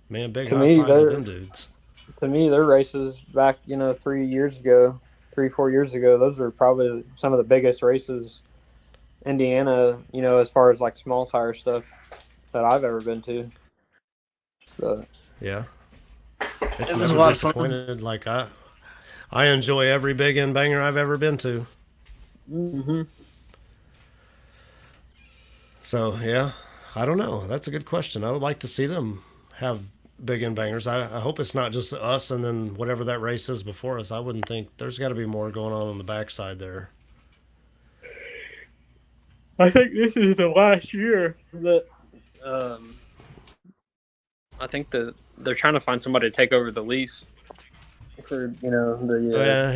man, big To high me, five to they're them dudes. to me their races back 3 years ago, 3 4 years ago. Those are probably some of the biggest races Indiana, as far as like small tire stuff that I've ever been to. But Yeah, it's it was a never lot of fun. disappointed. Like I enjoy every big end banger I've ever been to. Hmm. So yeah, I don't know. That's a good question. I would like to see them have big end bangers. I hope it's not just us and then whatever that race is before us. I wouldn't think there's got to be more going on the backside there. I think this is the last year that um, I think that they're trying to find somebody to take over the lease for the Yeah,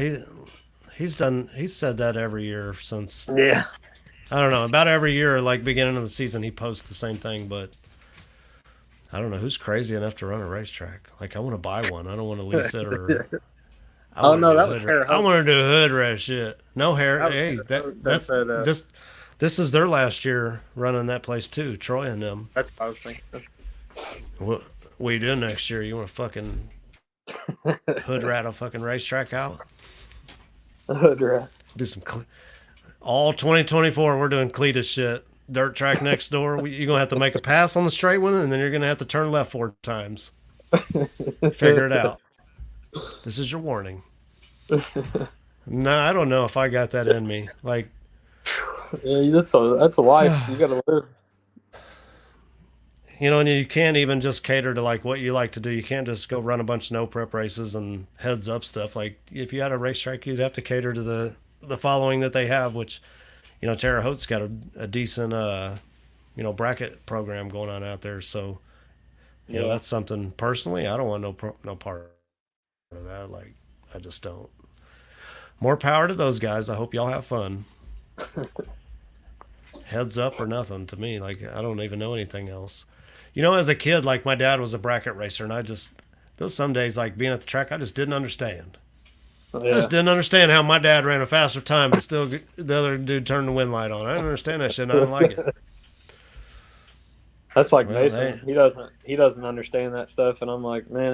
he's said that every year since, yeah. I don't know, about every year, like beginning of the season, he posts the same thing. But I don't know who's crazy enough to run a racetrack. Like I want to buy one. I don't want to lease it or I Oh want no, to do that was hood. Terre I Haute. want to do hood race shit. No hair. That was Hey, Terre Haute that that's said this is their last year running that place too. Troy and them. that's what I was thinking. What are you doing next year? You want to fucking hood rat a fucking racetrack out? Hood rat. Do some all 2024. We're doing Cletus shit. Dirt track next door. You're gonna have to make a pass on the straight one, and then you're gonna have to turn left 4 times. Figure it out. This is your warning. No, I don't know if I got that in me. Like, Yeah, that's a life you got to live. and you can't even just cater to like what you like to do. You can't just go run a bunch of no prep races and heads up stuff. Like, if you had a racetrack, you'd have to cater to the following that they have, which, Terre Haute's got a decent bracket program going on out there. So, Yeah. that's something personally I don't want no part of that. Like, I just don't. More power to those guys. I hope y'all have fun. Heads up or nothing to me. Like, I don't even know anything else. As a kid, like my dad was a bracket racer, and those some days, like being at the track, I just didn't understand. I Yeah. just didn't understand how my dad ran a faster time, but still the other dude turned the wind light on. I didn't understand that shit. And I didn't like it. That's like Well, Mason. He doesn't understand that stuff, and I'm like, man,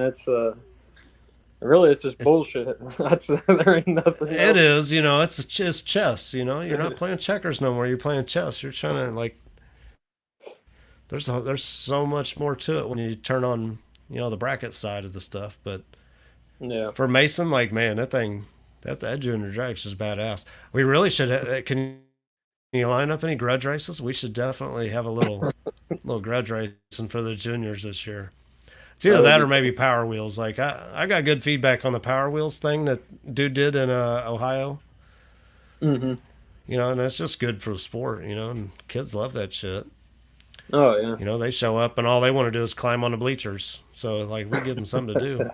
really it's just bullshit. There ain't nothing it else. is, it's chess. You're not playing checkers no more. You're playing chess. You're trying to like. There's so much more to it when you turn on the bracket side of the stuff. But Yeah. for Mason, like, man, that junior drag's just badass. We really should. Can you line up any grudge races? We should definitely have a little grudge racing for the juniors this year. It's either that or maybe Power Wheels. Like I got good feedback on the Power Wheels thing that dude did in Ohio. Hmm. And that's just good for the sport. And kids love that shit. Oh yeah. They show up and all they want to do is climb on the bleachers. So like we give them something to do.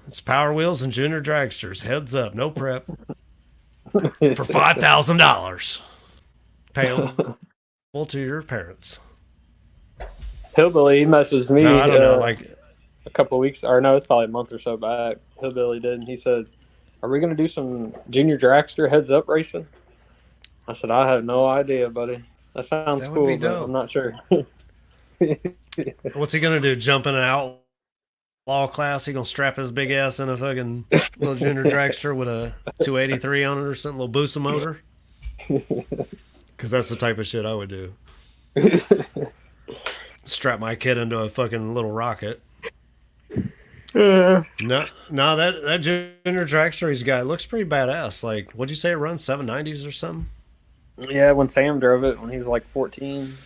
It's Power Wheels and Junior Dragsters. Heads up, no prep for $5,000. Payable to your parents. Hillbilly messaged me No, I don't know. Like, a couple of weeks, or no, it's probably a month or so back. Hillbilly did, and he said, "Are we going to do some junior dragster heads up racing?" I said, "I have no idea, buddy. That sounds that would cool, be but dope. I'm not sure." What's he gonna do? Jump in an outlaw class? He gonna strap his big ass in a fucking little junior dragster with a 283 on it or something, little booster motor? Because that's the type of shit I would do. Strap my kid into a fucking little rocket. Yeah. No, that junior dragster he's got looks pretty badass. Like, what'd you say it runs? 790s or something? Yeah, when Sam drove it when he was like 14.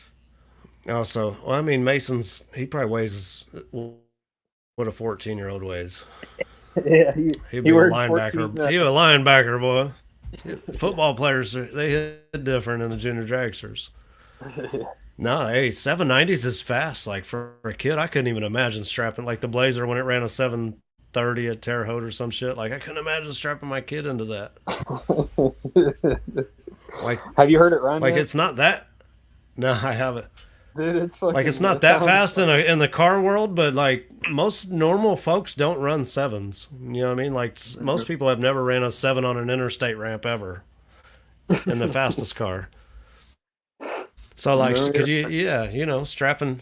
Also, well, I mean, he probably weighs what a 14-year-old weighs. Yeah, He'd he be a wears linebacker. 14. He'd be a linebacker, boy. Football players, they hit different in the junior dragsters. No, hey, 790s is fast. Like, for a kid, I couldn't even imagine strapping, like the Blazer when it ran a 730 at Terre Haute or some shit. Like, I couldn't imagine strapping my kid into that. Like, Have you heard it run? like yet? it's not that. No, I haven't. dude, it's Like fucking. it's not It that sounds fast in the car world, but like most normal folks don't run sevens. You know what I mean? Like most people have never ran a seven on an interstate ramp ever in the fastest car. So like, no, could you? Yeah, you know, strapping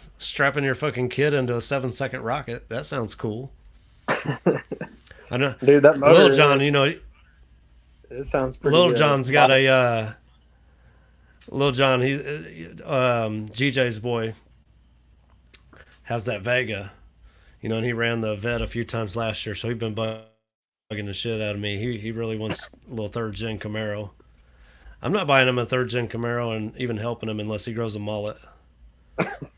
your fucking kid into a 7 second rocket. That sounds cool. I know, dude, that Lil motor, John. You know, it sounds pretty. Lil John's got a Lil John. GJ's boy has that Vega. You know, and he ran the vet a few times last year, so he's been bugging the shit out of me. He really wants a little third gen Camaro. I'm not buying him a third gen Camaro and even helping him unless he grows a mullet.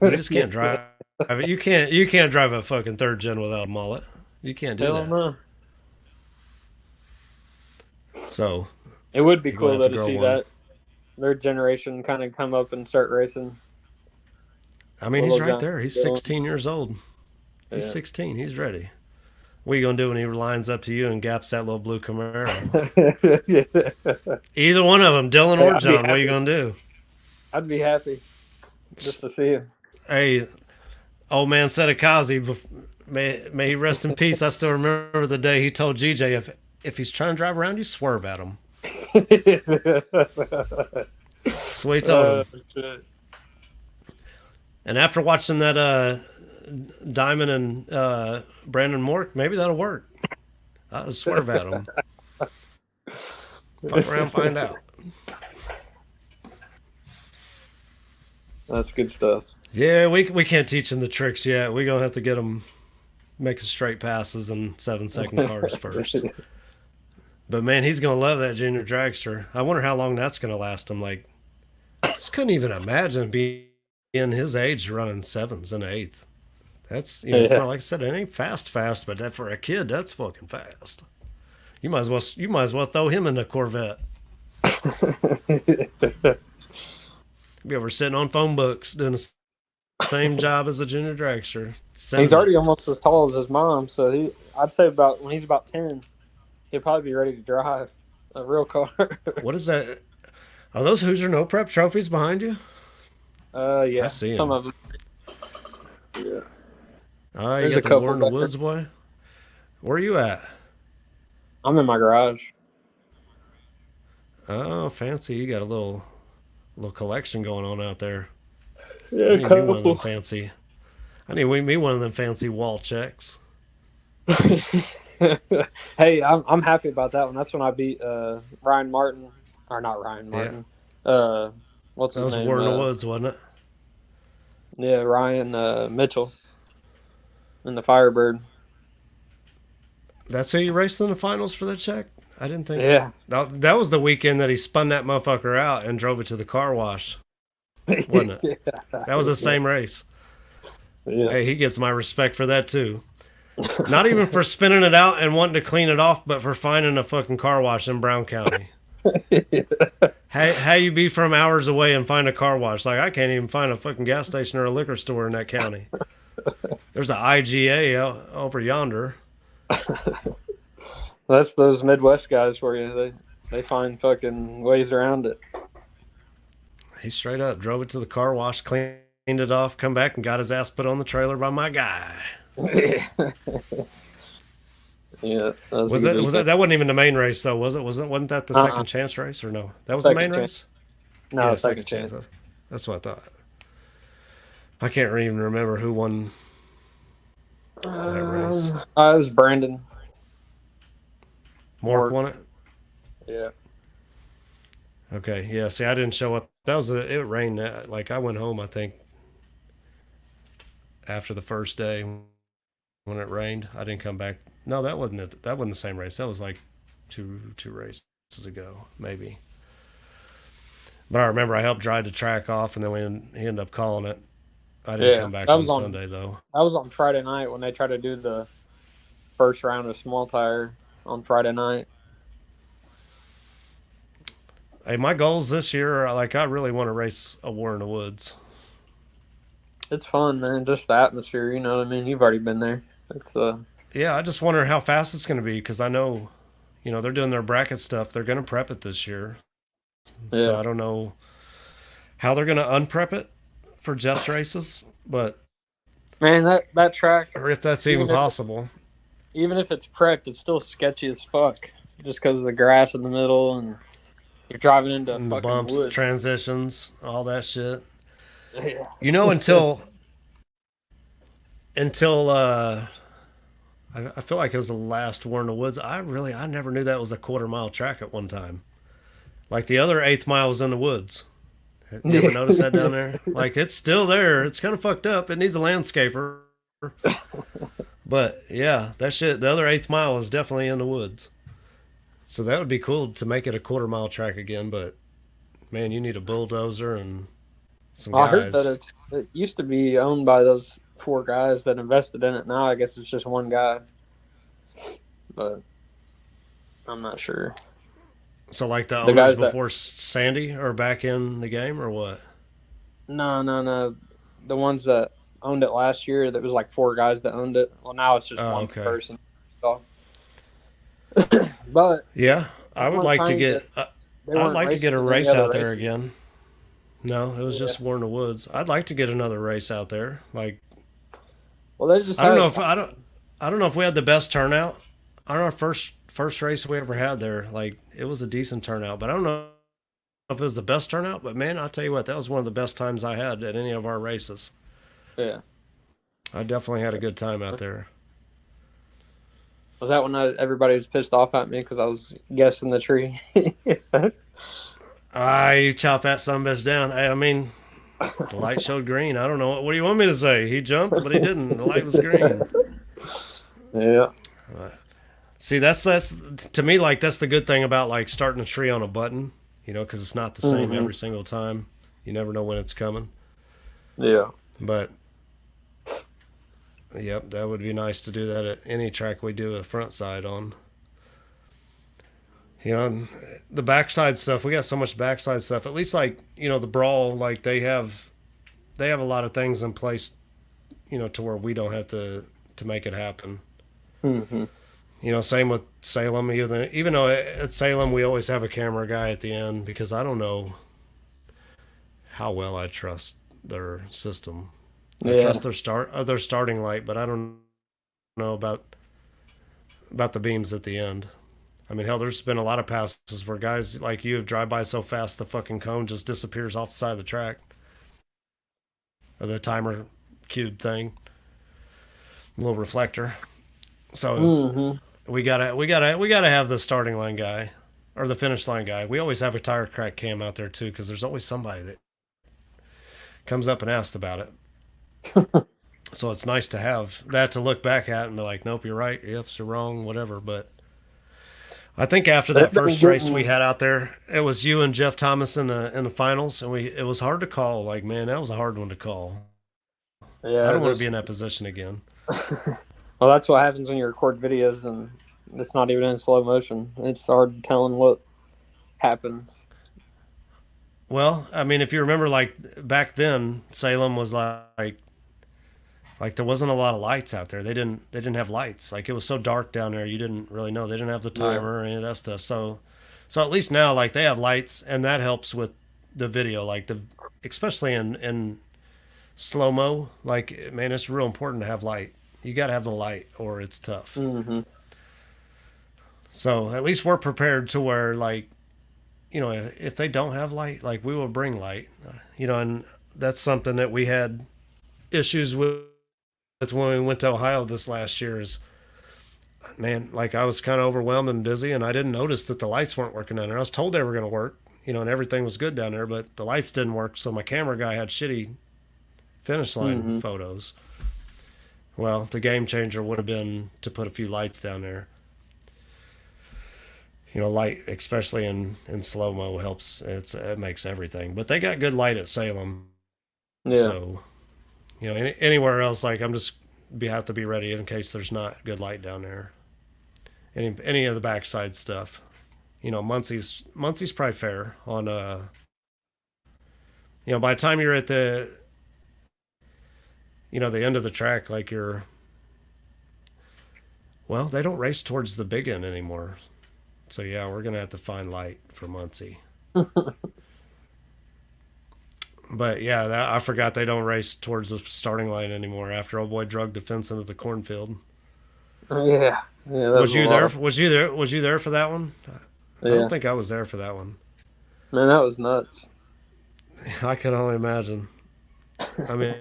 You just can't drive it. You can't drive a fucking third gen without a mullet. You can't do Hell that. no. So It would be you're gonna cool have though to to grow see one. that their generation kind of come up and start racing. I mean, he's Little right John there. He's Dillon. 16 years old. He's Yeah. 16. He's ready. What are you gonna do when he lines up to you and gaps that little blue Camaro? Yeah. Either one of them, Dylan Hey, or John. What are you gonna do? I'd be happy just to see him. Hey, old man Sedekazi, may he rest in peace. I still remember the day he told GJ if he's trying to drive around you, swerve at him. That's what he told him. Shit. And after watching that Diamond and Brandon Mork, maybe that'll work. I'll swerve at him. Fuck around, find out. That's good stuff. Yeah, we can't teach him the tricks yet. We're gonna have to get him making straight passes in 7 second cars first. But man, he's gonna love that junior dragster. I wonder how long that's gonna last him. Like, I just couldn't even imagine being his age running sevens in the eighth. That's it's Yeah. not like I said, it ain't fast, but that for a kid, that's fucking fast. You might as well throw him in the Corvette. Be over sitting on phone books doing the same job as a junior dragster. He's already almost as tall as his mom, so I'd say about when he's about 10, he'll probably be ready to drive a real car. What is that? Are those Hoosier No Prep trophies behind you? Yeah, I see some them. of them. Yeah, Oh, you there's got a the couple War in the back there. Woods, boy. Where are you at? I'm in my garage. Oh, fancy. You got a little collection going on out there. Yeah, I a need me one of them couple. fancy. I need me one of them fancy wall checks. Hey, I'm happy about that one. That's when I beat Ryan Martin, or not Ryan Yeah, Martin. Uh, what's that his was name? War in the Woods, wasn't it? Yeah, Ryan Mitchell in the Firebird. That's who you raced in the finals for the check? I didn't think. Yeah, That was the weekend that he spun that motherfucker out and drove it to the car wash, wasn't it? yeah, That was the same race. yeah. Hey, he gets my respect for that too. Not even for spinning it out and wanting to clean it off, but for finding a fucking car wash in Brown County. How you be from hours away and find a car wash? Like I can't even find a fucking gas station or a liquor store in that county. There's a IGA over yonder. That's those Midwest guys for you. They find fucking ways around it. He straight up drove it to the car wash, cleaned it off, come back and got his ass put on the trailer by my guy. Yeah, Was that wasn't even the main race though, was it? Wasn't that the second chance race or no? That was the Second main chance. race? No, Yeah, second chance. That's what I thought. I can't even remember who won that race. It was Brandon. Mork won it? Yeah. Okay, yeah. See, I didn't show up. It rained. Like I went home, I think, after the first day when it rained. I didn't come back. No, that wasn't it. That wasn't the same race. That was like two races ago, maybe. But I remember I helped drive the track off, and then he ended up calling it. I didn't come back that on was on Sunday though. that was on Friday night when they tried to do the first round of small tire on Friday night. Hey, my goals this year are like I really want to race a War in the Woods. It's fun, man. Just the atmosphere, you know what I mean? You've already been there. It's Yeah, I just wonder how fast it's going to be because I know, they're doing their bracket stuff. They're going to prep it this year. So yeah. I don't know how they're going to unprep it for Jeff's races, but Man, that track, or if that's even even if possible. even if it's prepped, it's still sketchy as fuck. Just because of the grass in the middle and you're driving into And the fucking bumps, woods. transitions, all that shit. Yeah. You know, until I feel like it was the last War in the Woods. I never knew that was a quarter-mile track at one time. Like the other eighth mile was in the woods. Have you ever noticed that down there? Like it's still there. It's kind of fucked up. It needs a landscaper. But yeah, that shit. The other eighth mile is definitely in the woods. So that would be cool to make it a quarter-mile track again. But man, you need a bulldozer and some I heard that guys. it used to be owned by those four guys that invested in it. Now I guess it's just one guy, but I'm not sure. So like the The owners guys that before Sandy are back in the game or what? no, the ones that owned it last year, that was like four guys that owned it. Well, now it's just Oh, one okay. person. So, but Yeah, they I would weren't like to trying to. get. They I'd weren't like to get racing a in any race other out there races. again. No, it was Yeah. just War in the Woods. I'd like to get another race out there. Like Well, they just I don't know had. if I don't know if we had the best turnout. On our first race we ever had there, like it was a decent turnout, but I don't know if it was the best turnout. But man, I'll tell you what, that was one of the best times I had at any of our races. Yeah. I definitely had a good time out there. Was that when everybody was pissed off at me because I was guessing the tree? I chop that son bitch down. I mean, the light showed green. I don't know. What do you want me to say? He jumped, but he didn't. The light was green. Yeah. See, that's to me like that's the good thing about like starting a tree on a button, because it's not the same Hmm. every single time. You never know when it's coming. Yeah. But yep, that would be nice to do that at any track we do a front side on. And the backside stuff, we got so much backside stuff. At least like the brawl, like they have a lot of things in place, to where we don't have to make it happen. Hmm. Same with Salem. Even though at Salem we always have a camera guy at the end because I don't know how well I trust their system. I Yeah. trust their starting light, but I don't know about the beams at the end. I mean, hell, there's been a lot of passes where guys like you drive by so fast the fucking cone just disappears off the side of the track, or the timer cube thing, little reflector. So Hmm. we gotta have the starting line guy or the finish line guy. We always have a tire crack cam out there too because there's always somebody that comes up and asks about it. So it's nice to have that to look back at and be like, nope, you're right. Yep, you're wrong, whatever. But I think after They've that been first race we getting. had out there, it was you and Jeff Thomas in the finals, and it was hard to call. Like, man, that was a hard one to call. I Yeah. don't want to be This. in that position again. Well, that's what happens when you record videos and it's not even in slow motion. It's hard telling what happens. Well, I mean, if you remember, like back then, Salem was like there wasn't a lot of lights out there. They didn't have lights. Like it was so dark down there, you didn't really know. They didn't have the Yeah. timer or any of that stuff. So at least now, like they have lights, and that helps with the video. Like especially in slow mo. Like man, it's real important to have light. You got to have the light, or it's tough. Hmm. So at least we're prepared to where like if they don't have light, like we will bring light. And that's something that we had issues with when we went to Ohio this last year. Is man, like I was kind of overwhelmed and busy, and I didn't notice that the lights weren't working down there. I was told they were going to work, and everything was good down there, but the lights didn't work. So my camera guy had shitty finish line Hmm. photos. Well, the game changer would have been to put a few lights down there. Light, especially in slow mo, helps. It makes everything. But they got good light at Salem, Yeah. so anywhere else, like I'm just have to be ready in case there's not good light down there. Any of the backside stuff. Muncie's probably fair on by the time you're at the end of the track, like they don't race towards the big end anymore. So yeah, we're gonna have to find light for Muncie. But yeah, I forgot they don't race towards the starting line anymore after old boy drug the fence into the cornfield. Yeah, yeah, that was Was a you there? lot. Was you there? Was you there for that one? I don't Yeah, think I was there for that one. man, that was nuts. I can only imagine. I mean,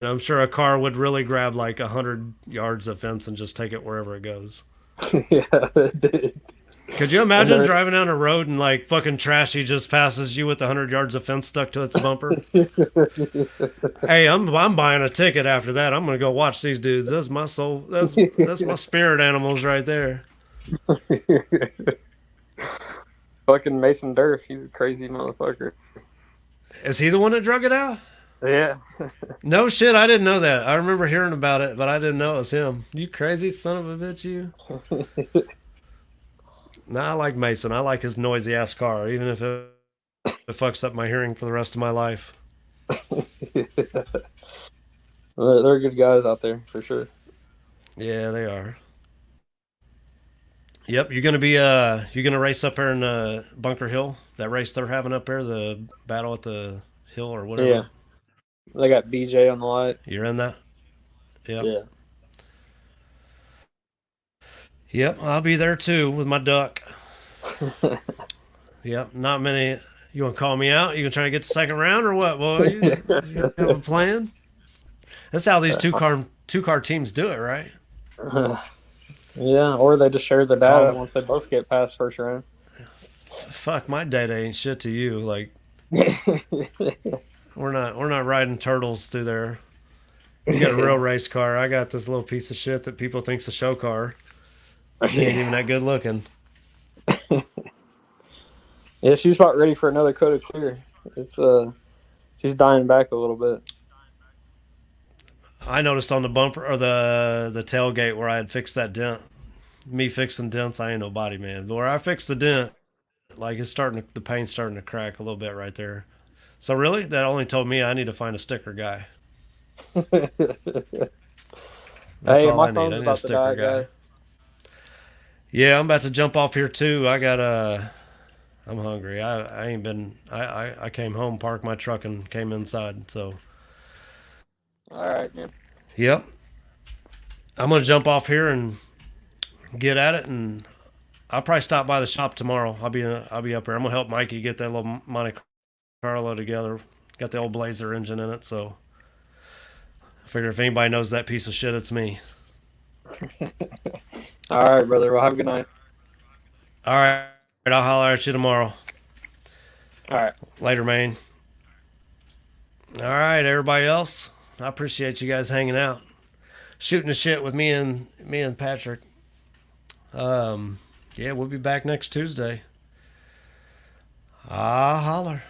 I'm sure a car would really grab like 100 yards of fence and just take it wherever it goes. Yeah, it did. Could you And imagine driving down a road and like fucking trashy just passes you with 100 yards of fence stuck to its bumper? Hey, I'm buying a ticket after that. I'm gonna go watch these dudes. That's my soul. That's my spirit animals right there. Fucking Mason Durf, he's a crazy motherfucker. Is he the one that drug it out? Yeah. No shit, I didn't know that. I remember hearing about it, but I didn't know it was him. You crazy son of a bitch, you. Nah, I like Mason. I like his noisy ass car, even if it fucks up my hearing for the rest of my life. They're good guys out there for sure. Yeah, they are. Yep, you gonna race up there in Bunker Hill? That race they're having up there, the battle at the hill or Yeah, whatever. they got BJ on the light. You're in that? Yep. Yeah. Yep, I'll be there too with my duck. Yep, not many. You want to call me out? You gonna try to get the second round or what, boy? You have a plan? That's how these two car teams do it, right? Yeah, or they just share the Call data once they both get past first round. Fuck, my data ain't shit to you. Like we're not riding turtles through there. You got a real race car. I got this little piece of shit that people think's a show car. He ain't even that good looking. Yeah, she's about ready for another coat of clear. It's she's dying back a little bit. I noticed on the bumper or the tailgate where I had fixed that dent. Me fixing dents, I ain't no body man. But where I fixed the dent, like the paint's starting to crack a little bit right there. So really, that only told me I need to find a sticker guy. That's Hey, all my I need. phone's I need a about to sticker die, guy. guys. Yeah, I'm about to jump off here too. I'm hungry. I ain't been. I came home, parked my truck, and came inside. So, All right, man. yep. I'm gonna jump off here and get at it, and I'll probably stop by the shop tomorrow. I'll be up here. I'm gonna help Mikey get that little Monte Carlo together. Got the old Blazer engine in it, so I figure if anybody knows that piece of shit, it's me. All right, brother. Well, have a good night. All right, I'll holler at you tomorrow. All right. Later, man. All right, everybody else. I appreciate you guys hanging out, shooting the shit with me and Patrick. Yeah, we'll be back next Tuesday. Ah, holler.